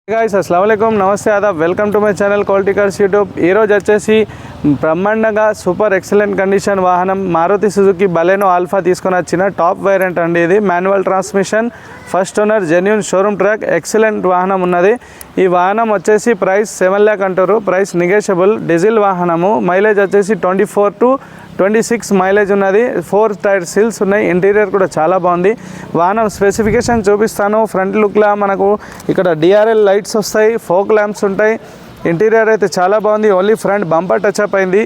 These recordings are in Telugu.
गाइस अस्सलाम वालेकुम नमस्ते आदाब welcome to my channel quality cars YouTube ఈ రోజు వచ్చేసి బ్రహ్మాండంగా సూపర్ ఎక్సలెంట్ కండిషన్ వాహనం మారుతి సుజుకి బలెనో ఆల్ఫా తీసుకొని వచ్చిన టాప్ వేరియంట్ అండి ఇది manual transmission first owner genuine showroom track excellent వాహనం ఉన్నది ఈ వాహనం వచ్చేసి ప్రైస్ 7 लाख అంటారు ప్రైస్ నెగోషియబుల్ డీజిల్ వాహనము మైలేజ్ వచ్చేసి 24 to 26 మైలేజ్ ఉన్నది 4 టైర్ సీల్స్ ఉన్నాయి ఇంటీరియర్ కూడా చాలా బాగుంది వాహనం స్పెసిఫికేషన్ చూపిస్తాను ఫ్రంట్ లుక్లా మనకు ఇక్కడ డిఆర్ఎల్ లైట్స్ వస్తాయి ఫోక్ ల్యాంప్స్ ఉంటాయి ఇంటీరియర్ అయితే చాలా బాగుంది ఓన్లీ ఫ్రంట్ బంపర్ టచ్అప్ అయింది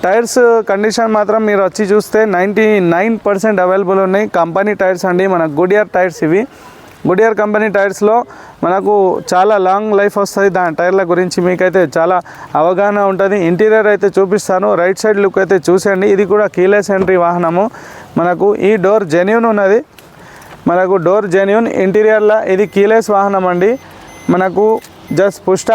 టైర్స్ కండిషన్ మాత్రం మీరు వచ్చి చూస్తే 99% అవైలబుల్ ఉన్నాయి కంపెనీ టైర్స్ అండి మన గుడియర్ టైర్స్ ఇవి గుడియర్ కంపెనీ టైర్స్లో మనకు చాలా లాంగ్ లైఫ్ వస్తుంది దాని టైర్ల గురించి మీకైతే చాలా అవగాహన ఉంటుంది ఇంటీరియర్ అయితే చూపిస్తాను రైట్ సైడ్ లుక్ అయితే చూసేయండి ఇది కూడా కీలెస్ ఎంట్రీ వాహనము మనకు ఈ డోర్ జెన్యూన్ ఉన్నది మనకు డోర్ జెన్యూన్ ఇంటీరియర్లో ఇది కీలెస్ వాహనం అండి మనకు జస్ట్ పుష్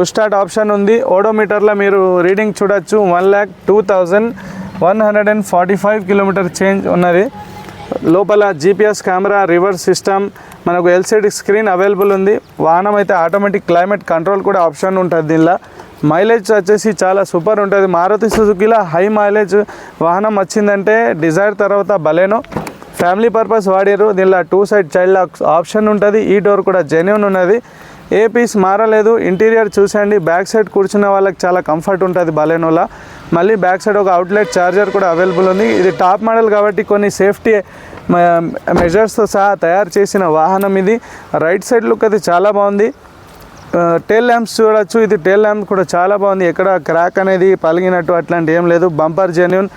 స్టార్ట్ ఆప్షన్ ఉంది ఓడోమీటర్లో మీరు రీడింగ్ చూడొచ్చు 1,02,145 కిలోమీటర్ చేంజ్ ఉన్నది లోపల జీపీఎస్ కెమెరా రివర్స్ సిస్టమ్ మనకు ఎల్సిడి స్క్రీన్ అవైలబుల్ ఉంది వాహనం అయితే ఆటోమేటిక్ క్లైమేట్ కంట్రోల్ కూడా ఆప్షన్ ఉంటుంది దీనిలో మైలేజ్ వచ్చేసి చాలా సూపర్ ఉంటుంది మారుతి సుజుకిలో హై మైలేజ్ వాహనం వచ్చిందంటే డిజైర్ తర్వాత బలెనో ఫ్యామిలీ పర్పస్ వాడారు దీనిలో 2 సైడ్ చైల్డ్ లాక్ ఆప్షన్ ఉంటుంది ఈ డోర్ కూడా జెన్యూన్ ఉన్నది ఏ పీస్ మారలేదు ఇంటీరియర్ చూసండి బ్యాక్ సైడ్ కూర్చున్న వాళ్ళకి చాలా కంఫర్ట్ ఉంటుంది బలెనోలా మళ్ళీ బ్యాక్ సైడ్ ఒక అవుట్లెట్ ఛార్జర్ కూడా అవైలబుల్ ఉంది ఇది టాప్ మోడల్ కాబట్టి కొన్ని సేఫ్టీ మెజర్స్తో సహా తయారు చేసిన వాహనం ఇది రైట్ సైడ్ లుక్ అయితే చాలా బాగుంది టేల్ ల్యాంప్స్ చూడొచ్చు ఇది టేల్ ల్యాంప్ కూడా చాలా బాగుంది ఎక్కడ క్రాక్ అనేది పలిగినట్టు అట్లాంటి ఏం లేదు బంపర్ జెన్యూన్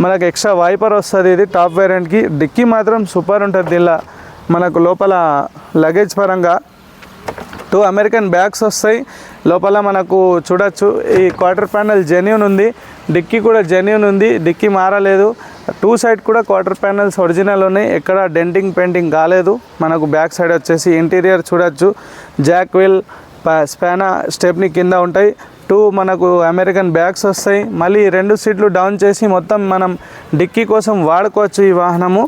మనకు ఎక్స్ట్రా వైపర్ వస్తుంది ఇది టాప్ వేరియంట్కి డిక్కీ మాత్రం సూపర్ ఉంటుంది దీనిలో మనకు లోపల లగేజ్ పరంగా 2 అమెరికన్ బ్యాగ్స్ వస్తాయి లోపల మనకు చూడొచ్చు ఈ క్వార్టర్ ప్యానెల్ జెన్యూన్ ఉంది డిక్కీ కూడా జెన్యూన్ ఉంది డిక్కీ మారలేదు 2 సైడ్ కూడా క్వార్టర్ ప్యానెల్స్ ఒరిజినల్ ఉన్నాయి ఎక్కడ డెంటింగ్ పెయింటింగ్ కాలేదు మనకు బ్యాక్ సైడ్ వచ్చేసి ఇంటీరియర్ చూడొచ్చు జాక్ వీల్ స్పానా స్టెప్ని కింద ఉంటాయి 2 మనకు అమెరికన్ బ్యాగ్స్ వస్తాయి మళ్ళీ 2 సీట్లు డౌన్ చేసి మొత్తం మనం డిక్కీ కోసం వాడుకోవచ్చు ఈ వాహనము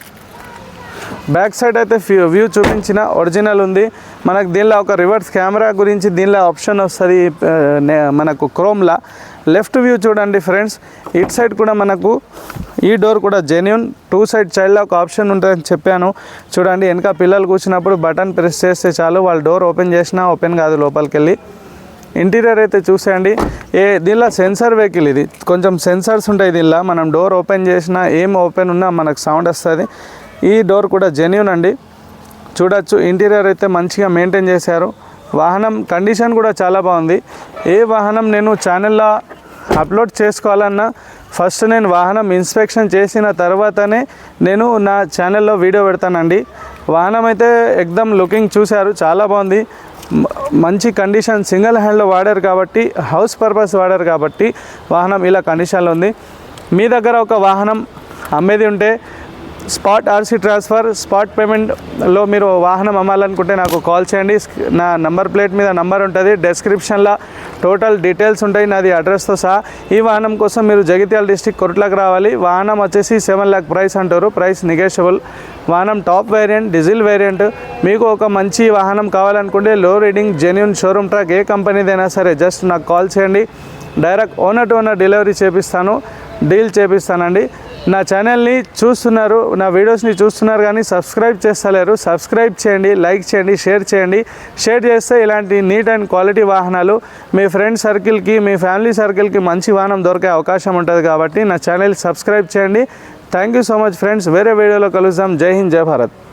బ్యాక్ సైడ్ అయితే వ్యూ చూపించిన ఒరిజినల్ ఉంది మనకు దీనిలో ఒక రివర్స్ కెమెరా గురించి దీనిలో ఆప్షన్ వస్తుంది మనకు క్రోమ్లా లెఫ్ట్ వ్యూ చూడండి ఫ్రెండ్స్ ఇట్ సైడ్ కూడా మనకు ఈ డోర్ కూడా జెన్యూన్ 2 సైడ్ చైల్డ్ ఒక ఆప్షన్ ఉంటుందని చెప్పాను చూడండి వెనక పిల్లలు కూర్చున్నప్పుడు బటన్ ప్రెస్ చేస్తే చాలు వాళ్ళు డోర్ ఓపెన్ చేసినా ఓపెన్ కాదు లోపలికి వెళ్ళి ఇంటీరియర్ అయితే చూసేయండి దీనిలో సెన్సార్ వెహికల్ ఇది కొంచెం సెన్సార్స్ ఉంటాయి దీనిలో మనం డోర్ ఓపెన్ చేసినా ఏం ఓపెన్ ఉన్నా మనకు సౌండ్ వస్తుంది ఈ డోర్ కూడా జెన్యూన్ అండి చూడొచ్చు ఇంటీరియర్ అయితే మంచిగా మెయింటైన్ చేశారు వాహనం కండిషన్ కూడా చాలా బాగుంది ఏ వాహనం నేను ఛానల్లో అప్లోడ్ చేసుకోవాలన్నా ఫస్ట్ నేను వాహనం ఇన్స్పెక్షన్ చేసిన తర్వాతనే నేను నా ఛానల్లో వీడియో పెడతానండి వాహనం అయితే ఎక్దమ్ లుకింగ్ చూశారు చాలా బాగుంది మంచి కండిషన్ సింగిల్ హ్యాండ్లో వాడారు కాబట్టి హౌస్ పర్పస్ వాడారు కాబట్టి వాహనం ఇలా కండిషన్లో ఉంది మీ దగ్గర ఒక వాహనం అమ్మేది ఉంటే స్పాట్ ఆర్సీ ట్రాన్స్ఫర్ స్పాట్ పేమెంట్లో మీరు వాహనం అమ్మాలనుకుంటే నాకు కాల్ చేయండి నా నంబర్ ప్లేట్ మీద నంబర్ ఉంటుంది డెస్క్రిప్షన్లో టోటల్ డీటెయిల్స్ ఉంటాయి నాది అడ్రస్తో సహా ఈ వాహనం కోసం మీరు జగిత్యాల డిస్ట్రిక్ట్ కొరట్లకు రావాలి వాహనం వచ్చేసి 7 लाख ప్రైస్ అంటారు ప్రైస్ నెగోషియబుల్ వాహనం టాప్ వేరియంట్ డీజిల్ వేరియంట్ మీకు ఒక మంచి వాహనం కావాలనుకుంటే low reading genuine showroom track ఏ కంపెనీదైనా సరే జస్ట్ నాకు కాల్ చేయండి direct owner to owner delivery deal చేపిస్తానండి నా ఛానల్ని చూస్తున్నారు నా వీడియోస్ని చూస్తున్నారు కానీ సబ్స్క్రైబ్ చేస్తలేరు సబ్స్క్రైబ్ చేయండి లైక్ చేయండి షేర్ చేస్తే ఇలాంటి నీట్ అండ్ క్వాలిటీ వాహనాలు మీ ఫ్రెండ్ సర్కిల్కి మీ ఫ్యామిలీ సర్కిల్కి మంచి వాహనం దొరికే అవకాశం ఉంటుంది కాబట్టి నా ఛానల్ సబ్స్క్రైబ్ చేయండి thank you so much friends వేరే వీడియోలో కలుద్దాం జై హింద్ జై భారత్